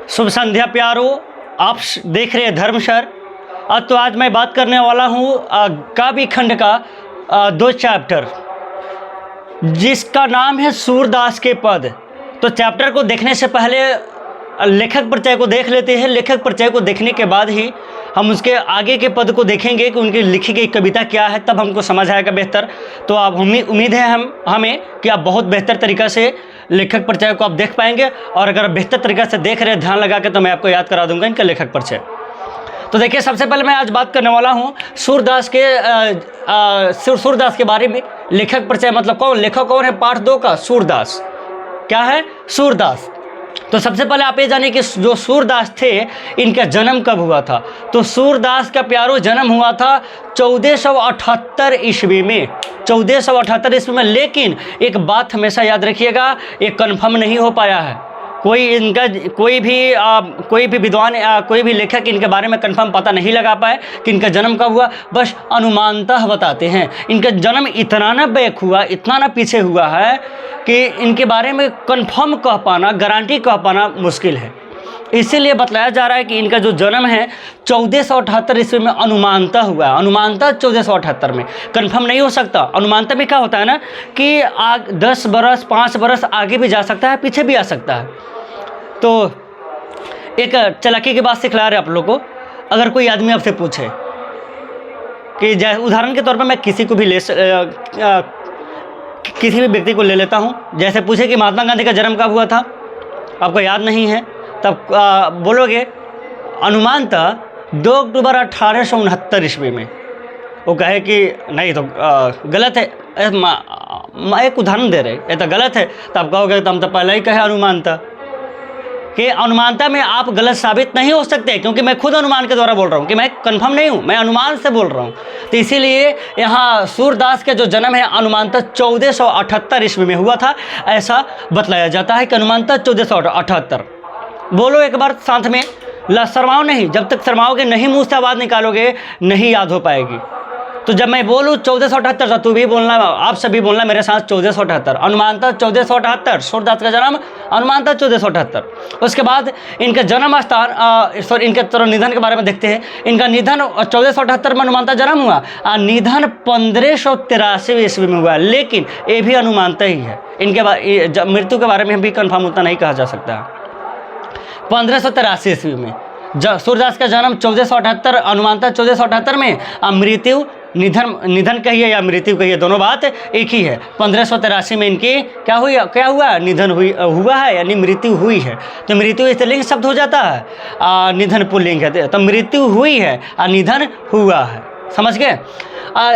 शुभ संध्या प्यारो, आप देख रहे हैं धर्मशर। तो आज मैं बात करने वाला हूँ काव्य खंड का 2 चैप्टर जिसका नाम है सूरदास के पद। तो चैप्टर को देखने से पहले लेखक परिचय को देख लेते हैं। लेखक परिचय को देखने के बाद ही हम उसके आगे के पद को देखेंगे कि उनकी लिखी गई कविता क्या है, तब हमको समझ आएगा बेहतर। तो आप उम्मीद है हमें कि आप बहुत बेहतर तरीक़ा से लेखक परिचय को आप देख पाएंगे, और अगर बेहतर तरीक़ा से देख रहे हैं ध्यान लगा के तो मैं आपको याद करा दूंगा इनका लेखक परिचय। तो देखिए, सबसे पहले मैं आज बात करने वाला हूँ सूरदास के बारे में। लेखक परिचय मतलब कौन, लेखक कौन है? पाठ 2 का सूरदास। क्या है? सूरदास। तो सबसे पहले आप ये जानिए कि जो सूरदास थे इनका जन्म कब हुआ था। तो सूरदास का प्यारो जन्म हुआ था 1478 ईस्वी में, 1478 ईस्वी में। लेकिन एक बात हमेशा याद रखिएगा, ये कन्फर्म नहीं हो पाया है। कोई भी विद्वान कोई भी लेखक इनके बारे में कंफर्म पता नहीं लगा पाए कि इनका जन्म कब हुआ, बस अनुमानतः बताते हैं। इनका जन्म इतना ना बैक हुआ, इतना ना पीछे हुआ है कि इनके बारे में कंफर्म कह पाना, गारंटी कह पाना मुश्किल है। इसीलिए बतलाया जा रहा है कि इनका जो जन्म है 1478 ईस्वी में अनुमानतः हुआ है। अनुमानतः 1478 में, कंफर्म नहीं हो सकता। अनुमानतः में क्या होता है ना कि 10 बरस 5 बरस आगे भी जा सकता है, पीछे भी आ सकता है। तो एक चालाकी की बात सिखला रहे आप लोग को। अगर कोई आदमी आपसे पूछे कि उदाहरण के तौर पर मैं किसी को भी किसी भी व्यक्ति को ले लेता हूँ, जैसे पूछे कि महात्मा गांधी का जन्म कब हुआ था, आपको याद नहीं है, तब बोलोगे अनुमानतः 2 अक्टूबर 1869 ईस्वी में। वो कहे कि नहीं तो गलत है, एक उदाहरण दे रहे, ये तो गलत है, तब कहोगे तो हम तो पहले ही कहे अनुमानतः। कि अनुमानता में आप गलत साबित नहीं हो सकते, क्योंकि मैं खुद अनुमान के द्वारा बोल रहा हूँ कि मैं कंफर्म नहीं हूँ, मैं अनुमान से बोल रहा हूँ। तो इसीलिए यहाँ सूरदास का जो जन्म है अनुमानतः 1478 ईस्वी में हुआ था, ऐसा बतलाया जाता है कि अनुमानतः 1478। बोलो एक बार साथ में, शर्माओ नहीं, जब तक शर्माओगे नहीं, मुँह से आवाज़ निकालोगे नहीं याद हो पाएगी। तो जब मैं बोलूँ 1478 तो तू भी बोलना, आप सभी बोलना मेरे साथ 1478। अनुमानतः 1478 सूरदास का जन्म अनुमानतः 1478। उसके बाद इनका जन्म स्थान इनके तरह निधन के बारे में देखते हैं। इनका निधन 1478 में अनुमानतः जन्म हुआ, निधन 1583 ईस्वी में हुआ। लेकिन ये भी अनुमानतः ही है। इनके मृत्यु के बारे में भी कन्फर्म उतना नहीं कहा जा सकता। 1583 ईस्वी में सूरदास का जन्म 1478, अनुमानतः 1478 में। मृत्यु निधन कहिए या मृत्यु कहिए, दोनों बात एक ही है। 1583 में इनकी क्या हुआ? निधन हुआ है, यानी मृत्यु हुई है। तो मृत्यु स्त्रीलिंग शब्द हो जाता है, निधन पुल्लिंग है। तो मृत्यु हुई है और निधन हुआ है, समझ गए।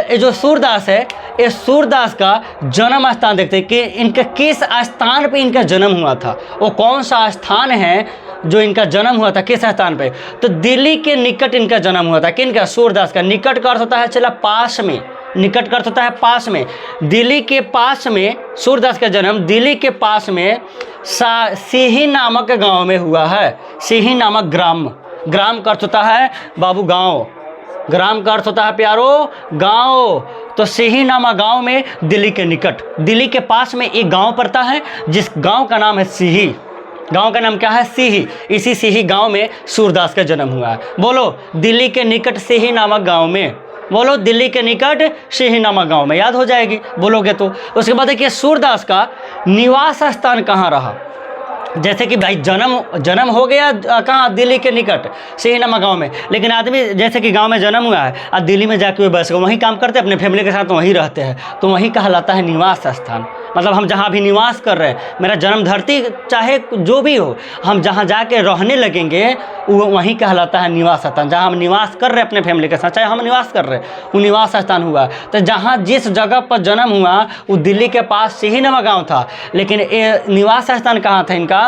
ये जो सूरदास है, ये सूरदास का जन्म स्थान देखते हैं कि इनका किस स्थान पे इनका जन्म हुआ था। वो कौन सा स्थान है जो इनका जन्म हुआ था, किस स्थान पे? तो दिल्ली के निकट इनका जन्म हुआ था। किनका? सूरदास का। निकट का अर्थ होता है चला पास में, निकट का अर्थ होता है पास में। दिल्ली के पास में सूरदास का जन्म दिल्ली के पास में सिही नामक गांव में हुआ है। सिही नामक ग्राम का अर्थ होता है बाबू गांव, ग्राम का अर्थ होता है प्यारो गांव। तो सिही नामक गांव में दिल्ली के निकट, दिल्ली के पास में एक गांव पड़ता है जिस गांव का नाम है सिही। गांव का नाम क्या है? सिही। इसी सिही गांव में सूरदास का जन्म हुआ है। बोलो, दिल्ली के निकट सिही नामक गांव में। बोलो, दिल्ली के निकट सिही नामक गांव में, याद हो जाएगी बोलोगे तो। उसके बाद देखिए सूरदास का निवास स्थान कहाँ रहा। जैसे कि भाई जन्म हो गया कहाँ? दिल्ली के निकट सिही नामक गाँव में। लेकिन आदमी जैसे कि गांव में जन्म हुआ है और दिल्ली में जाके वे बस वहीं काम करते हैं, अपने फैमिली के साथ वहीं रहते हैं, तो वहीं कहलाता है निवास स्थान। मतलब हम जहाँ भी निवास कर रहे हैं, मेरा जन्म धरती चाहे जो भी हो, हम जहाँ जाके रहने लगेंगे वो वहीं कहलाता है निवास स्थान। जहाँ हम निवास कर रहे हैं अपने फैमिली के साथ, चाहे हम निवास कर रहे हैं, वो निवास स्थान हुआ। तो जहाँ जिस जगह पर जन्म हुआ वो दिल्ली के पास सिही नामक गाँव था, लेकिन ये निवास स्थान कहाँ था इनका?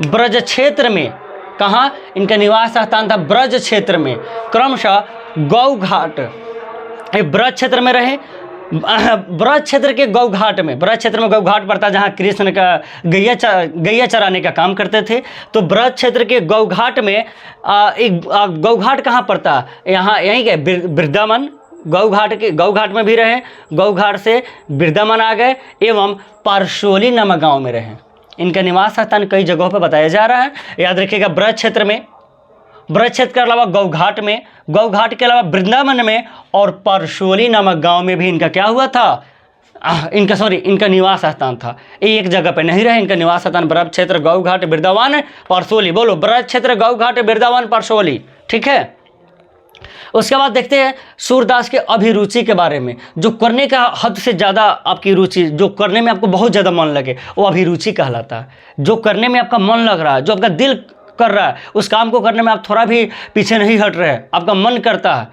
ब्रज क्षेत्र में। कहाँ इनका निवास स्थान था? ब्रज क्षेत्र में, क्रमशः गौ घाट। ब्रज क्षेत्र में रहे, ब्रज क्षेत्र के गौ घाट में, ब्रज क्षेत्र में गौ घाट पड़ता है जहाँ कृष्ण का गैया चराने का काम करते थे। तो ब्रज क्षेत्र के गौ घाट में एक गौ घाट कहाँ पड़ता है? यहाँ यहीं के वृंदावन गौ घाट में भी रहे, गौ घाट से वृंदावन आ गए, एवं पारसोली नामक गाँव में रहे। इनका निवास स्थान कई जगहों पर बताया जा रहा है। याद रखिएगा, ब्रज क्षेत्र में, ब्रज क्षेत्र के अलावा गौघाट में, गौघाट के अलावा वृंदावन में और परसोली नामक गांव में भी इनका क्या हुआ था, इनका निवास स्थान था। एक जगह पे नहीं रहे, इनका निवास स्थान ब्रज क्षेत्र, गौघाट, वृंदावन, परसोली। बोलो, ब्रज क्षेत्र, गौघाट, वृंदावन, परसोली। ठीक है। उसके बाद देखते हैं सूरदास के अभिरुचि के बारे में। जो करने का हद से ज़्यादा आपकी रुचि, जो करने में आपको बहुत ज़्यादा मन लगे, वो अभिरुचि कहलाता है। जो करने में आपका मन लग रहा है, जो आपका दिल कर रहा है, उस काम को करने में आप थोड़ा भी पीछे नहीं हट रहे, आपका मन करता है,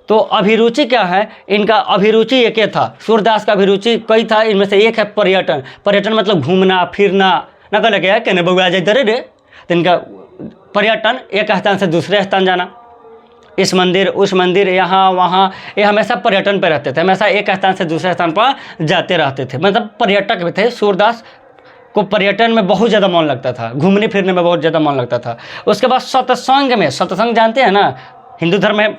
तो अभिरुचि क्या है। इनका अभिरुचि एक ही था। सूरदास का अभिरुचि कई था, इनमें से एक है पर्यटन। पर्यटन मतलब घूमना फिरना, न कह लगे कहने बउआ जाए रे रे, तो इनका पर्यटन, एक स्थान से दूसरे स्थान जाना, इस मंदिर उस मंदिर, यहाँ वहाँ, ये हमेशा पर्यटन पर रहते थे, हमेशा एक स्थान से दूसरे स्थान पर जाते रहते थे, मतलब पर्यटक भी थे। सूरदास को पर्यटन में बहुत ज़्यादा मन लगता था, घूमने फिरने में बहुत ज़्यादा मन लगता था। उसके बाद सत्संग में, सत्संग जानते हैं ना, हिंदू धर्म में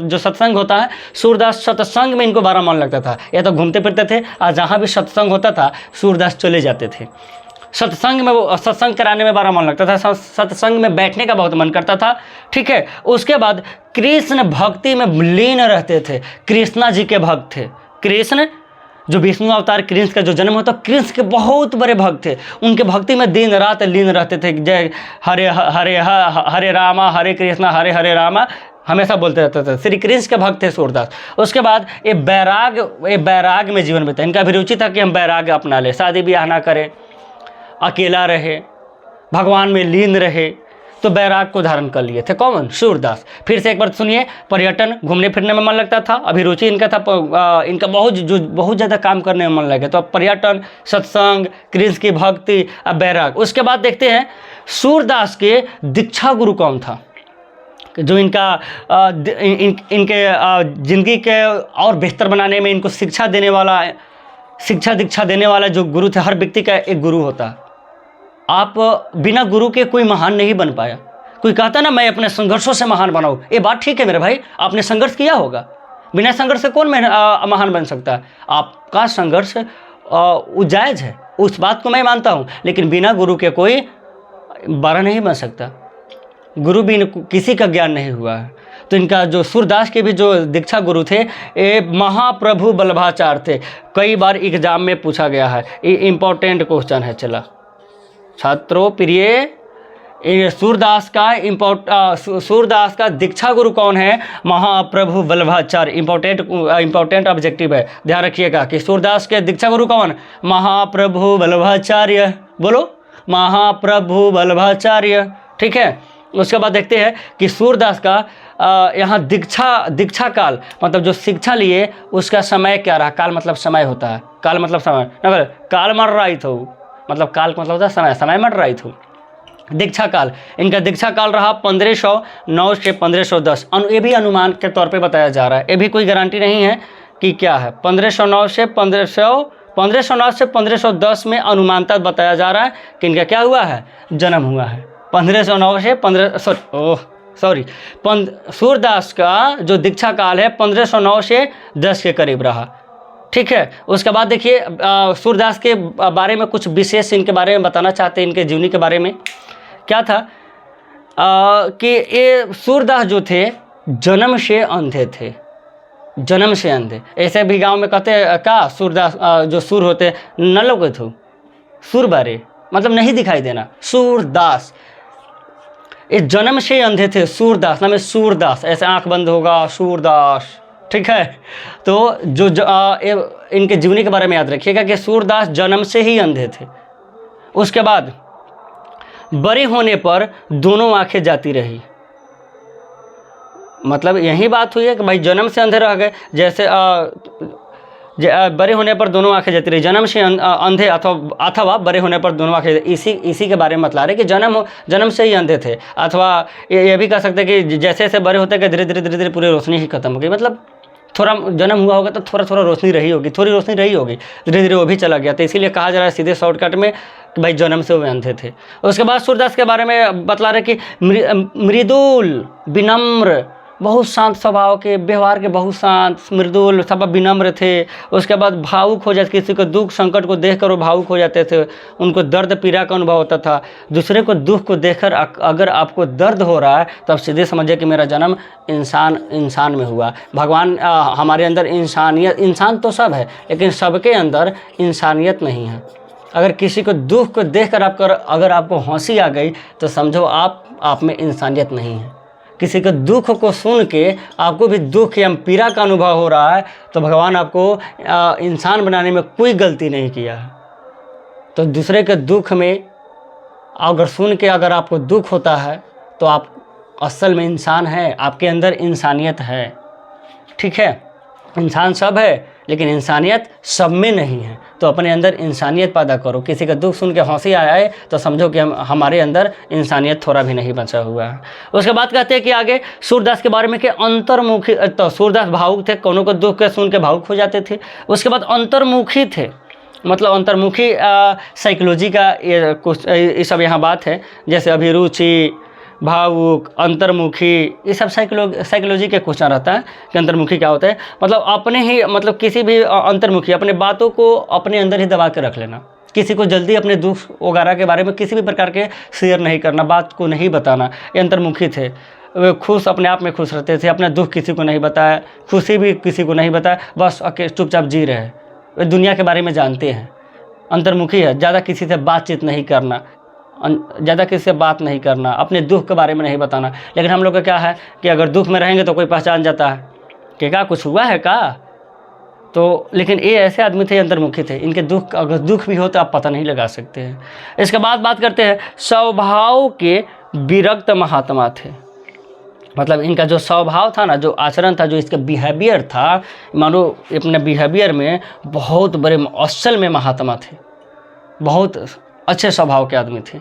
जो सत्संग होता है, सूरदास सत्संग में इनको बड़ा मन लगता था। या तो घूमते फिरते थे और जहाँ भी सत्संग होता था सूरदास चले जाते थे। सत्संग में वो सत्संग कराने में बड़ा मन लगता था, सत्संग में बैठने का बहुत मन करता था। ठीक है। उसके बाद कृष्ण भक्ति में लीन रहते थे, कृष्णा जी के भक्त थे। कृष्ण जो विष्णु अवतार कृष्ण का जो जन्म होता, कृष्ण के बहुत बड़े भक्त थे, उनके भक्ति में दिन रात लीन रहते थे। जय हरे हरे हरे रामा हरे कृष्णा हरे हरे रामा हमेशा बोलते रहते थे। श्री कृष्ण के भक्त थे सूरदास। उसके बाद ये बैराग में जीवन बिता। इनका अभिरुचि था कि हम बैराग अपना ले, शादी ब्याह ना करें, अकेला रहे, भगवान में लीन रहे, तो बैराग को धारण कर लिए थे। कौन? सूरदास। फिर से एक बार सुनिए, पर्यटन, घूमने फिरने में मन लगता था, अभिरुचि इनका था, इनका बहुत ज़्यादा काम करने में मन लगे, तो पर्यटन, सत्संग, कृष्ण की भक्ति, अब बैराग। उसके बाद देखते हैं सूरदास के दीक्षा गुरु कौन था, जो इनका इनके जिंदगी के और बेहतर बनाने में इनको शिक्षा दीक्षा देने वाला जो गुरु थे। हर व्यक्ति का एक गुरु होता है। आप बिना गुरु के कोई महान नहीं बन पाया। कोई कहता ना मैं अपने संघर्षों से महान बनाऊं, ये बात ठीक है मेरे भाई, आपने संघर्ष किया होगा, बिना संघर्ष से कौन महान बन सकता है। आपका संघर्ष जायज़ है, उस बात को मैं मानता हूं, लेकिन बिना गुरु के कोई बड़ा नहीं बन सकता। गुरु भी किसी का ज्ञान नहीं हुआ है। तो इनका जो सूरदास के भी जो दीक्षा गुरु थे, ये महाप्रभु वल्लभाचार्य थे। कई बार एग्जाम में पूछा गया है, ये इम्पोर्टेंट क्वेश्चन है। चला छात्रों प्रिय, सूरदास का दीक्षा गुरु कौन है? महाप्रभु वल्लभाचार्य। इंपॉर्टेंट ऑब्जेक्टिव है, ध्यान रखिएगा कि सूरदास के दीक्षा गुरु कौन? महाप्रभु वल्लभाचार्य। बोलो, महाप्रभु वल्लभाचार्य। ठीक है। उसके बाद देखते हैं कि सूरदास का यहाँ दीक्षा काल मतलब जो शिक्षा लिए उसका समय क्या रहा। काल मतलब समय होता है, काल मतलब समय, ना काल मर रही थो, मतलब काल मतलब होता है समय, समय मर रही थो। दीक्षा काल, इनका दीक्षा काल रहा 1509 से 1510। ये भी अनुमान के तौर पे बताया जा रहा है, ये भी कोई गारंटी नहीं है कि क्या है। 1509 से 1510 में अनुमानता बताया जा रहा है कि इनका क्या हुआ है, जन्म हुआ है। 1509 से सूरदास का जो दीक्षा काल है 1509 से 10 के करीब रहा। ठीक है। उसके बाद देखिए सूरदास के बारे में कुछ विशेष इनके बारे में बताना चाहते हैं। इनके जीवनी के बारे में क्या था कि ये सूरदास जो थे जन्म से अंधे थे, जन्म से अंधे। ऐसे भी गांव में कहते हैं का सूरदास जो सूर होते न लोगे थे, सूर बारे मतलब नहीं दिखाई देना, सूरदास। ये जन्म से अंधे थे, सूरदास नाम है, सूरदास ऐसे आंख बंद होगा, सूरदास। ठीक है। तो इनके जीवनी के बारे में याद रखिएगा कि सूरदास जन्म से ही अंधे थे। उसके बाद बड़े होने पर दोनों आंखें जाती रही। मतलब यही बात हुई है कि भाई जन्म से अंधे रह गए, जैसे बड़े होने पर दोनों आंखें जाती रही, जन्म से अंधे अथवा बड़े होने पर दोनों आंखें, इसी के बारे में बतला रहे कि जन्म से ही अंधे थे। अथवा ये भी कह सकते हैं कि जैसे जैसे बड़े होते गए धीरे धीरे पूरी रोशनी ही खत्म हो गई। मतलब थोड़ा जन्म हुआ होगा तो थोड़ा रोशनी रही होगी, थोड़ी रोशनी रही होगी, धीरे धीरे वो भी चला गया। तो इसीलिए कहा जा रहा है सीधे शॉर्टकट में कि भाई जन्म से वो अंधे थे। उसके बाद सूरदास के बारे में बतला रहे कि मृदुल, विनम्र, बहुत शांत स्वभाव के, व्यवहार के बहुत शांत, मृदुल, सब विनम्र थे। उसके बाद भावुक हो जाते, किसी को दुख संकट को देखकर वो भावुक हो जाते थे, उनको दर्द पीड़ा का अनुभव होता था। दूसरे को दुख को देखकर अगर आपको दर्द हो रहा है तो आप सीधे समझिए कि मेरा जन्म इंसान में हुआ। भगवान हमारे अंदर इंसानियत, इंसान तो सब है लेकिन सबके अंदर इंसानियत नहीं है। अगर किसी को दुख को देखकर अगर आपको हंसी आ गई तो समझो आप में इंसानियत नहीं है। किसी के दुख को सुन के आपको भी दुख या पीड़ा का अनुभव हो रहा है तो भगवान आपको इंसान बनाने में कोई गलती नहीं किया है। तो दूसरे के दुख में अगर सुन के अगर आपको दुख होता है तो आप असल में इंसान है, आपके अंदर इंसानियत है। ठीक है, इंसान सब है लेकिन इंसानियत सब में नहीं है। तो अपने अंदर इंसानियत पैदा करो। किसी का दुख सुन के हंसी आए तो समझो कि हमारे अंदर इंसानियत थोड़ा भी नहीं बचा हुआ है। उसके बाद कहते हैं कि आगे सूरदास के बारे में कि अंतर्मुखी, तो सूरदास भावुक थे, कोनो को दुख के सुन के भावुक हो जाते थे। उसके बाद अंतर्मुखी थे, मतलब अंतर्मुखी साइकोलॉजी का ये सब यहाँ बात है। जैसे अभिरुचि, भावुक, अंतर्मुखी, ये सब साइकोलॉजी के क्वेश्चन रहता है कि अंतर्मुखी क्या होता है। मतलब अपने ही, मतलब किसी भी अंतर्मुखी अपने बातों को अपने अंदर ही दबा के रख लेना। किसी को जल्दी अपने दुख वगैरह के बारे में किसी भी प्रकार के शेयर नहीं करना, बात को नहीं बताना। ये अंतर्मुखी थे। वे खुश, अपने आप में खुश रहते थे, अपना दुख किसी को नहीं बताया, खुशी भी किसी को नहीं बताया, बस चुपचाप जी रहे। वे दुनिया के बारे में जानते हैं। अंतर्मुखी है, ज़्यादा किसी से बातचीत नहीं करना, ज़्यादा किसी से बात नहीं करना, अपने दुख के बारे में नहीं बताना। लेकिन हम लोग का क्या है कि अगर दुख में रहेंगे तो कोई पहचान जाता है कि क्या कुछ हुआ है का। तो लेकिन ये ऐसे आदमी थे, अंतर्मुखी थे। इनके दुख, अगर दुख भी हो तो आप पता नहीं लगा सकते हैं। इसके बाद बात करते हैं स्वभाव के विरक्त महात्मा थे। मतलब इनका जो स्वभाव था ना, जो आचरण था, जो इसका बिहेवियर था, मानो अपने बिहेवियर में बहुत बड़े असल में महात्मा थे, बहुत अच्छे स्वभाव के आदमी थे।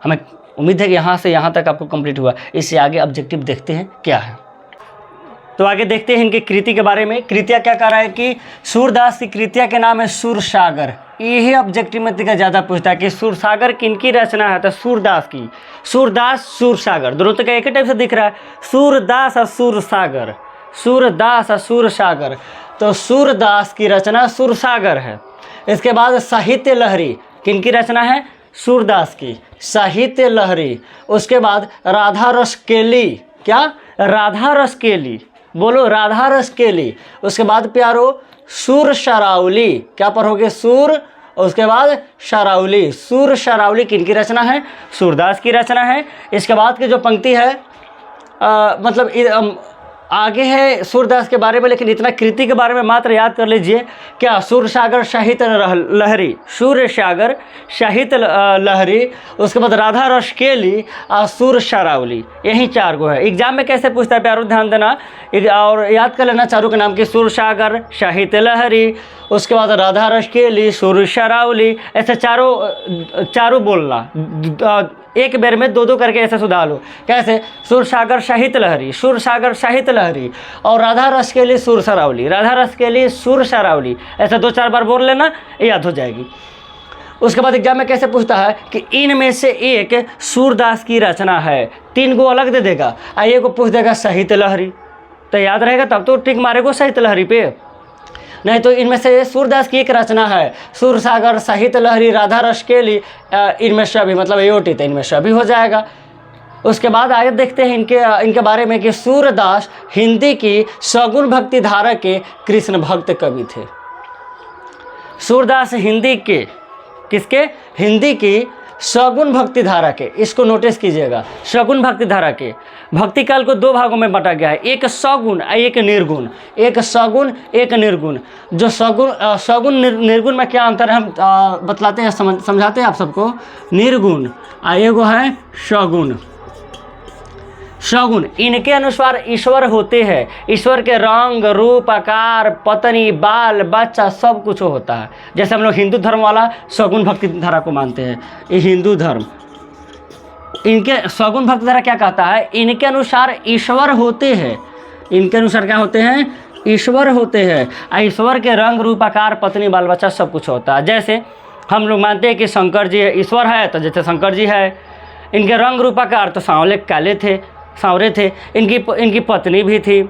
हमें उम्मीद है कि यहाँ से यहाँ तक आपको कंप्लीट हुआ। इससे आगे ऑब्जेक्टिव देखते हैं क्या है। तो आगे देखते हैं इनकी कृति के बारे में। कृतियाँ क्या कह रहा है कि सूरदास की कृतियाँ के नाम है सूरसागर। यही ऑब्जेक्टिव में ज़्यादा पूछता है कि सूरसागर किनकी रचना है, तो सूरदास की। सूरदास, सूरसागर, दोनों तो एक ही टाइप से दिख रहा है, सूरदास और सूरसागर, सूरदास और सूरसागर। तो सूरदास की रचना सूरसागर है। इसके बाद साहित्य लहरी किनकी रचना है, सूरदास की, साहित्य लहरी। उसके बाद राधा रस केली, क्या, राधा रस केली, बोलो राधा रस केली। उसके बाद प्यारो सूर शरावली, क्या पढ़ोगे, सूर, उसके बाद शरावली। सूर शरावली किनकी रचना है, सूरदास की रचना है। इसके बाद की जो पंक्ति है मतलब आगे है सूरदास के बारे में, लेकिन इतना कृति के बारे में मात्र याद कर लीजिए। क्या, सूरसागर साहित्य लहरी, सूरसागर साहित्य लहरी। उसके बाद राधा रस केली और सूर शरावली, यही 4 गो है। एग्जाम में कैसे पूछता है प्यारो, ध्यान देना और याद कर लेना चारों के नाम की, सूरसागर साहित्य लहरी, उसके बाद राधा रस केली, सूर शरावली। ऐसे चारों बोलना, एक बेर में 2-2 करके ऐसे सुधार लो। कैसे, सूरसागर साहित्य लहरी, सूरसागर साहित्य लहरी, और राधा रस के लिए सूर शरावली, राधा रस के लिए सूर शरावली। ऐसे 2-4 बार बोल लेना, याद हो जाएगी। उसके बाद एग्जाम में कैसे पूछता है कि इनमें से एक सूरदास की रचना है। 3 गो अलग दे देगा, आइए को पूछ देगा साहित्य लहरी, तो याद रहेगा, तब तो टिक मारेगो साहित्य लहरी पे। नहीं तो इनमें से सूरदास की एक रचना है, सूरसागर साहित्य लहरी, राधा रस केली, इनमें से भी, मतलब एओटी, तो इनमें से भी हो जाएगा। उसके बाद आगे देखते हैं इनके बारे में कि सूरदास हिंदी की सगुण भक्ति धारा के कृष्ण भक्त कवि थे। सूरदास हिंदी के, किसके, हिंदी की सगुण भक्ति धारा के, इसको नोटिस कीजिएगा, सगुण भक्ति धारा के। भक्ति काल को 2 भागों में बांटा गया है, एक सगुण और एक निर्गुण, एक सगुण एक निर्गुण। जो सगुण निर्गुण में क्या अंतर है हम बतलाते हैं, समझाते हैं आप सबको। निर्गुण और एगो है सगुण। सगुण, इनके अनुसार ईश्वर होते हैं, ईश्वर के रंग रूप आकार पत्नी बाल बच्चा सब कुछ होता है। जैसे हम लोग हिंदू धर्म वाला सगुण भक्ति धारा को मानते हैं, ये हिंदू धर्म, इनके सगुण भक्ति धारा क्या कहता है, इनके अनुसार ईश्वर होते हैं, इनके अनुसार क्या होते हैं, ईश्वर होते हैं। ईश्वर के रंग रूप आकार पत्नी बाल बच्चा सब कुछ होता है। जैसे हम लोग मानते हैं कि शंकर जी ईश्वर है, तो जैसे शंकर जी है, इनके रंग रूप आकार तो सांवले काले थे, सांवरे थे। इनकी पत्नी भी थी,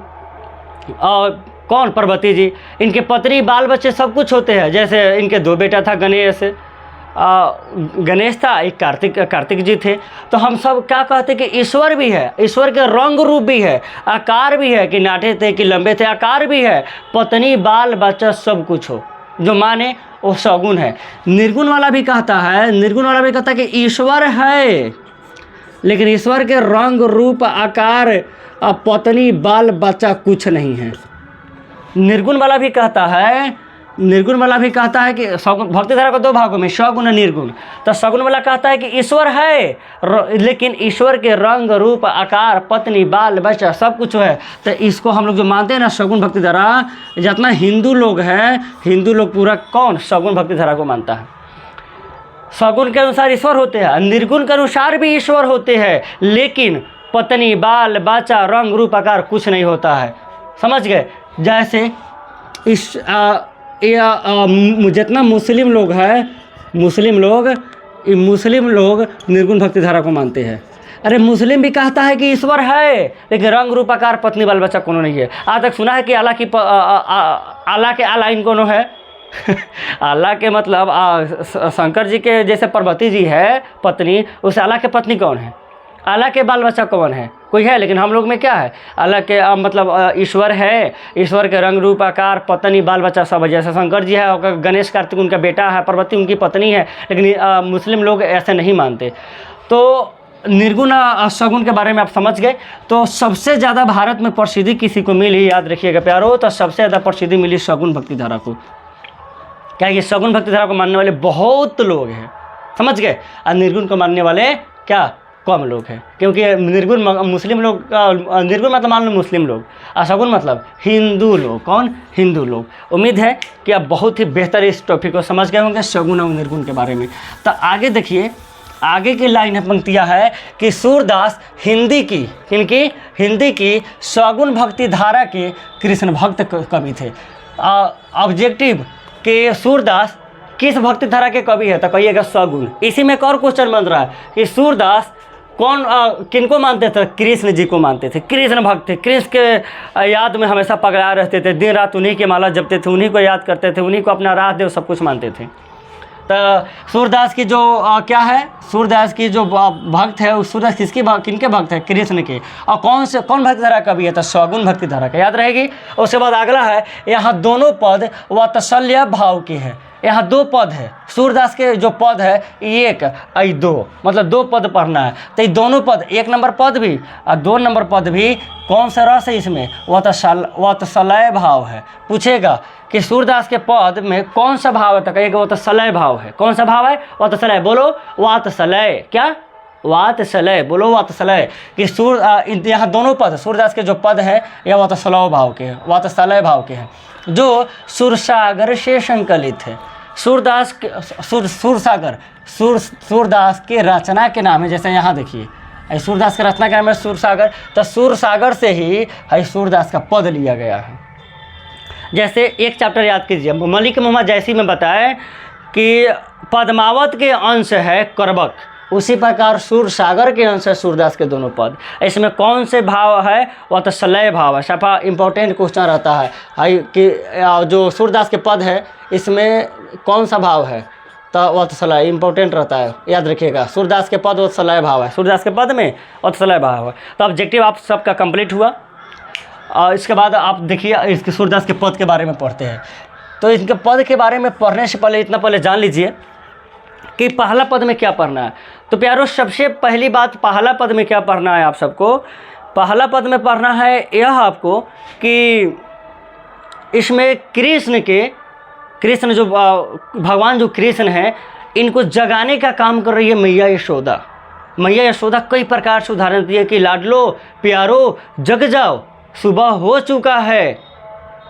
और कौन, पार्वती जी। इनके पत्नी, बाल बच्चे सब कुछ होते हैं। जैसे इनके 2 बेटा था, गणेश था, एक कार्तिक जी थे। तो हम सब क्या कहते हैं कि ईश्वर भी है, ईश्वर के रंग रूप भी है, आकार भी है, कि नाटे थे कि लंबे थे, आकार भी है, पत्नी बाल बच्चा सब कुछ हो, जो माने वो सगुण है। निर्गुण वाला भी कहता है, कि ईश्वर है, लेकिन ईश्वर के रंग रूप आकार पत्नी बाल बच्चा कुछ नहीं है। निर्गुण वाला भी कहता है कि सगुण, भक्ति धारा को 2 भागों में, सगुण और निर्गुण। तो सगुण वाला कहता है कि ईश्वर है, लेकिन ईश्वर के रंग रूप आकार पत्नी बाल बच्चा सब कुछ है। तो इसको हम लोग जो मानते हैं ना सगुण भक्ति धारा, जितना हिंदू लोग हैं, हिंदू लोग पूरा कौन सगुण भक्ति धारा को मानता है। सगुण के अनुसार ईश्वर होते हैं, निर्गुण के अनुसार भी ईश्वर होते हैं, लेकिन पत्नी बाल बच्चा रंग रूप आकार कुछ नहीं होता है। समझ गए? जैसे जितना मुस्लिम लोग हैं, मुस्लिम लोग निर्गुण भक्ति धारा को मानते हैं। अरे मुस्लिम भी कहता है कि ईश्वर है, लेकिन रंग रूप आकार पत्नी बाल बच्चा कोनो नहीं है। आज तक सुना है कि अल्लाह के अल्लाह इन कोनो है? अल्लाह के मतलब शंकर जी के जैसे पार्वती जी है पत्नी, उस अल्लाह के पत्नी कौन है? अल्लाह के बाल बच्चा कौन है? कोई है? लेकिन हम लोग में क्या है? अल्लाह के मतलब ईश्वर है, ईश्वर के रंग रूप आकार पत्नी बाल बच्चा सब है। जैसे शंकर जी है और गणेश कार्तिक उनका बेटा है, पार्वती उनकी पत्नी है, लेकिन मुस्लिम लोग ऐसे नहीं मानते। तो निर्गुण और सगुण के बारे में आप समझ गए। तो सबसे ज़्यादा भारत में प्रसिद्धि किसी को मिली, याद रखिएगा प्यारो, तो सबसे ज़्यादा प्रसिद्धि मिली सगुण भक्ति धारा को। क्या ये सगुण भक्ति धारा को मानने वाले बहुत लोग हैं, समझ गए, और निर्गुण को मानने वाले क्या कम लोग हैं। क्योंकि निर्गुण मुस्लिम लोग, निर्गुण मतलब मान लो मुस्लिम लोग, और सगुण मतलब हिंदू लोग। कौन? हिंदू लोग। उम्मीद है कि आप बहुत ही बेहतर इस टॉपिक को समझ गए होंगे, सगुण और निर्गुण के बारे में। तो आगे देखिए, आगे की लाइन पंक्तियाँ है कि सूरदास हिंदी की सगुण भक्ति धारा के कृष्ण भक्त कवि थे। ऑब्जेक्टिव कि सूरदास किस भक्ति धारा के कवि है? तो कहिएगा सगुण। इसी में एक और क्वेश्चन बन रहा है कि सूरदास किनको मानते थे? कृष्ण जी को मानते थे, कृष्ण भक्त थे, कृष्ण के याद में हमेशा पगड़ा रहते थे, दिन रात उन्हीं के माला जपते थे, उन्हीं को याद करते थे, उन्हीं को अपना राह देव सब कुछ मानते थे। तो सूरदास की जो क्या है, सूरदास की जो भक्त है, उस सूरदास किनके भक्त है? कृष्ण के। और कौन भक्ति धारा कवि है? तो सगुण भक्ति धारा का, याद रहेगी। उसके बाद अगला है, यहाँ दोनों पद वात्सल्य भाव के हैं। यहाँ 2 पद है, सूरदास के जो पद है 1 और 2, मतलब 2 पद पढ़ना है। तो ये दोनों पद, 1 नंबर पद भी और 2 नंबर पद भी कौन सा रस है इसमें? वात्सल्य भाव है। पूछेगा कि सूरदास के पद में कौन सा भाव है? तो कहिएगा वात्सल्य भाव है। कौन सा भाव है? वात्सल्य। बोलो वात्सल्य। क्या? वात्सल्य। बोलो वात्सल्य। कि यहाँ दोनों पद, सूरदास के जो पद है यह वात्सल्य भाव के हैं, वात्सल्य भाव के हैं, जो सुरसागर से संकलित है। सूरदास के रचना के नाम है। जैसे यहाँ देखिए, सूरदास के रचना के नाम है सुरसागर, तो सुरसागर से ही सूरदास का पद लिया गया है। जैसे एक चैप्टर याद कीजिए, मलिक मोहम्मद जैसी में बताए कि पद्मावत के अंश है करबक, उसी प्रकार सूरसागर के अंश है सूरदास के दोनों पद। इसमें कौन से भाव है? वात्सल्य भाव है। सफा इंपॉर्टेंट क्वेश्चन रहता है कि जो सूरदास के पद है इसमें कौन सा भाव है? तो वात्सल्य इंपॉर्टेंट रहता है, याद रखिएगा। सूरदास के पद वात्सल्य भाव है, सूरदास के पद में वात्सल्य भाव है। तो ऑब्जेक्टिव आप सबका कंप्लीट हुआ। और इसके बाद आप देखिए, इसके सूरदास के पद के बारे में पढ़ते हैं। तो इनके पद के बारे में पढ़ने से पहले इतना पहले जान लीजिए कि पहला पद में क्या पढ़ना है। तो प्यारो, सबसे पहली बात, पहला पद में क्या पढ़ना है आप सबको? पहला पद में पढ़ना है यह आपको कि इसमें कृष्ण जो भगवान जो कृष्ण हैं, इनको जगाने का काम कर रही है मैया यशोदा। मैया यशोदा कई प्रकार से उदाहरण दिए कि लाडलो प्यारो जग जाओ, सुबह हो चुका है,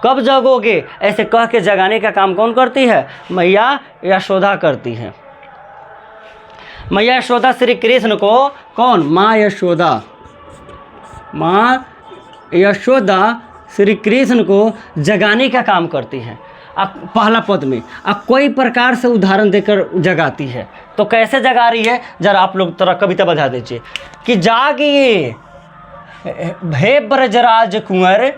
कब जगोगे, ऐसे कह के जगाने का काम कौन करती है? मैया यशोदा करती है। मैया यशोदा श्री कृष्ण को कौन? माँ यशोदा श्री कृष्ण को जगाने का काम करती है। अब पहला पद में अब कोई प्रकार से उदाहरण देकर जगाती है। तो कैसे जगा रही है? जरा आप लोग थोड़ा कविता बता दीजिए कि जागिए हे ब्रजराज कुंवर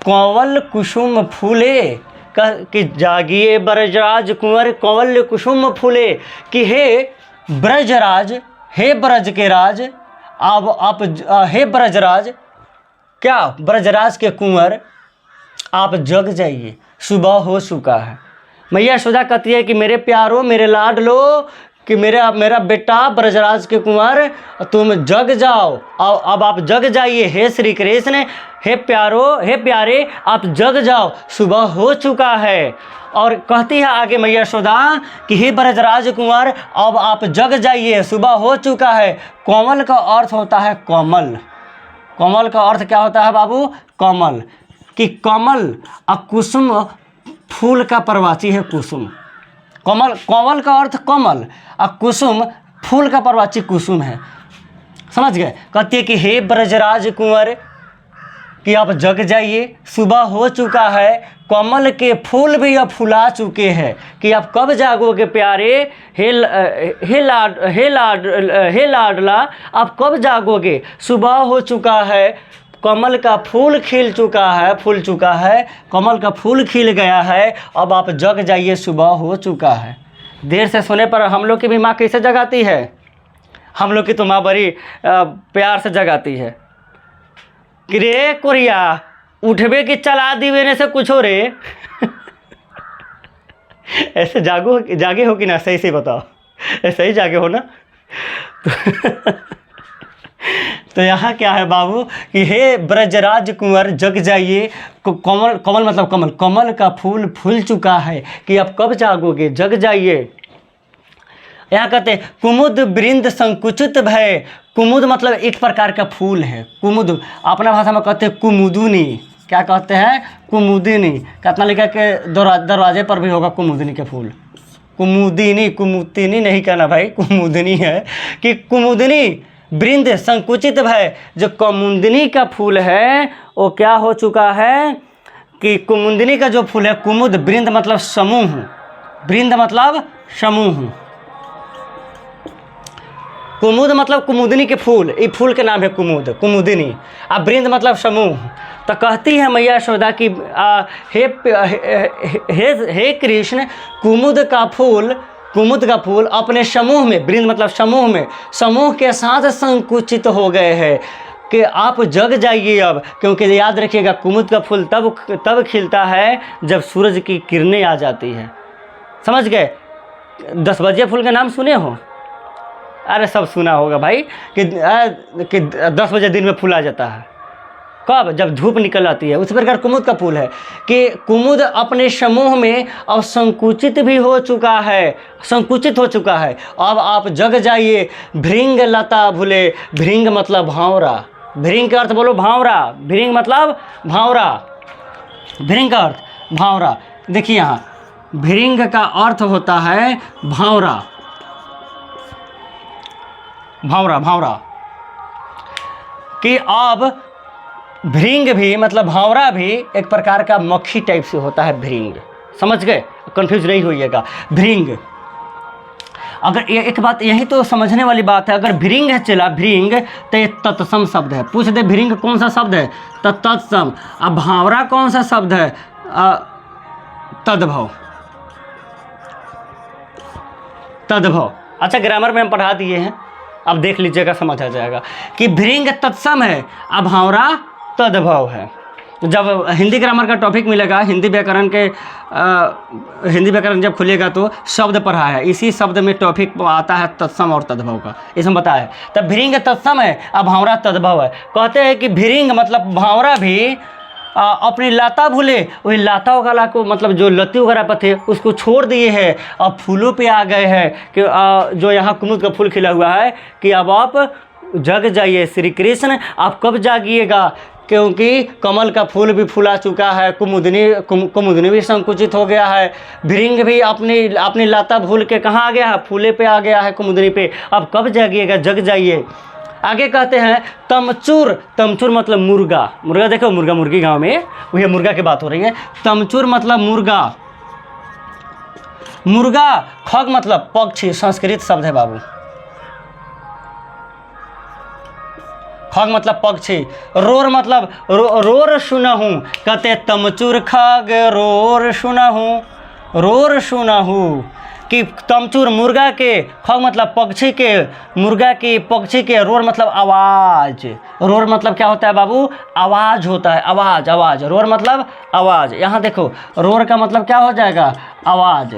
कंवल कुसुम फूले, कि जागिए ब्रजराज कुंवर कंवल कुसुम फूले, कि हे ब्रजराज, हे ब्रज के राज, अब आप हे ब्रजराज, क्या ब्रजराज के कुंवर आप जग जाइए, सुबह हो चुका है। मैया यशोदा कहती है कि मेरे प्यारो, मेरे लाडलो, कि मेरा बेटा ब्रजराज के कुंवर तुम जग जाओ, अब आप जग जाइए। हे श्री कृष्ण, हे प्यारो, हे प्यारे, आप जग जाओ, सुबह हो चुका है। और कहती है आगे मैया यशोदा कि हे ब्रजराज कुंवर अब आप जग जाइए, सुबह हो चुका है। कोमल का अर्थ होता है कमल। कमल का अर्थ क्या होता है बाबू? कमल। कि कमल और कुसुम फूल का प्रवाची है कुसुम। कमल, कंवल का अर्थ कमल और कुसुम फूल का प्रवाची कुसुम है। समझ गए? कहती है कि हे ब्रजराज कुंवर कि आप जग जाइए, सुबह हो चुका है, कमल के फूल भी अब फुला चुके हैं, कि आप कब जागोगे प्यारे, हे लाडला आप कब जागोगे, सुबह हो चुका है, कमल का फूल खिल चुका है, फूल चुका है, कमल का फूल खिल गया है, अब आप जग जाइए, सुबह हो चुका है। देर से सोने पर हम लोग की भी माँ कैसे जगाती है? हम लोग की तो माँ बड़ी प्यार से जगाती है कि रे कोरिया उठबे कि चला दीवेने से कुछ हो रे। ऐसे जागे हो कि ना? सही से बताओ, ऐसे ही जागे हो ना? तो यहाँ क्या है बाबू कि हे ब्रजराज कुंवर जग जाइए, कमल, कमल मतलब कमल, कमल का फूल फूल चुका है, कि अब कब जागोगे, जग जाइए। यहाँ कहते हैं कुमुद वृंद संकुचित भय। कुमुद मतलब एक प्रकार का फूल है। कुमुद अपना भाषा में कहते हैं कुमुदुनी। क्या कहते हैं? कुमुदिनी। कितना लिखा के दरवाजे पर भी होगा कुमुदिनी के फूल। कुमुदिनी, कुमुदिनी नहीं कहना भाई, कुमुदिनी है। कि कुमुदिनी वृंद संकुचित भय, जो कुमुदिनी का फूल है वो क्या हो चुका है कि कुमुदिनी का जो फूल है, कुमुद, वृंद मतलब समूह, वृंद मतलब समूह, कुमुद मतलब कुमुदिनी के फूल, ये फूल के नाम है कुमुद, कुमुदिनी। अब वृंद मतलब समूह। तो कहती है मैया यशोदा कि हे कृष्ण, कुमुद का फूल अपने समूह में, वृंद मतलब समूह में, समूह के साथ संकुचित हो गए हैं, कि आप जग जाइए अब। क्योंकि याद रखिएगा कुमुद का फूल तब खिलता है जब सूरज की किरणें आ जाती है। समझ गए? 10 बजे फूल का नाम सुने हो? अरे सब सुना होगा भाई कि 10 बजे दिन में फूल आ जाता है। कब? जब धूप निकल आती है। उसी प्रकार कुमुद का फूल है कि कुमुद अपने समूह में अब संकुचित भी हो चुका है, संकुचित हो चुका है। अब आप जग जाइए, भृंग लता भूले। भृंग मतलब भांवरा। भृंग का अर्थ बोलो भांवरा। भृंग मतलब भांवरा। भृंग का अर्थ भांवरा। देखिए यहाँ भृंग का अर्थ होता है भांवरा। भांवरा, भांवरा। कि अब भृंग भी मतलब भांवरा भी एक प्रकार का मक्खी टाइप से होता है भृंग। समझ गए? कंफ्यूज नहीं होइएगा। भृंग, अगर ये एक बात यही तो समझने वाली बात है, अगर भृंग है चला भृंग तो ये तत्सम शब्द है। पूछ दे भृंग कौन सा शब्द है? तो तत्सम। अब भांवरा कौन सा शब्द है? तद्भव। तद्भव। अच्छा ग्रामर में हम पढ़ा दिए हैं, अब देख लीजिएगा, समझ आ जाएगा कि भृंग तत्सम है, अब भांवरा तद्भव है। जब हिंदी ग्रामर का टॉपिक मिलेगा, हिंदी व्याकरण जब खुलेगा तो शब्द पढ़ा है, इसी शब्द में टॉपिक आता है तत्सम और तद्भव का, इसमें बताया है। तब भृंग तत्सम है, अब भांवरा तद्भव है। कहते हैं कि भृंग मतलब भांवरा भी अपनी लता भूले, वही लता वगैरह को मतलब जो लती वगैरह पर थे उसको छोड़ दिए हैं, अब फूलों पे आ गए हैं। कि जो यहाँ कुमुद का फूल खिला हुआ है, कि अब आप जग जाइए श्री कृष्ण, आप कब जागिएगा? क्योंकि कमल का फूल भी फुला चुका है, कुमुदिनी भी संकुचित हो गया है, भृंग भी अपनी लता भूल के कहाँ आ गया है? फूले पे आ गया है, कुमुदिनी पे। अब कब जागिएगा? जग जाइए। आगे कहते हैं तमचूर। तमचूर मतलब मुर्गा। मुर्गा देखो, मुर्गा मुर्गी गांव में वही मुर्गा की बात हो रही है। तमचूर मतलब मुर्गा। मुर्गा खग मतलब पक्षी, संस्कृत शब्द है बाबू। खग मतलब पक्षी, रोर मतलब रोर सुनहूँ, कहते तमचुर खग रोर सुनहूँ, रोर सुनहूँ कि तमचूर मुर्गा के, खग मतलब पक्षी के, मुर्गा की पक्षी के, रोर मतलब आवाज़। रोर मतलब क्या होता है बाबू? आवाज़ होता है, आवाज़, आवाज़। रोर मतलब आवाज़। यहाँ देखो रोर का मतलब क्या हो जाएगा? आवाज़।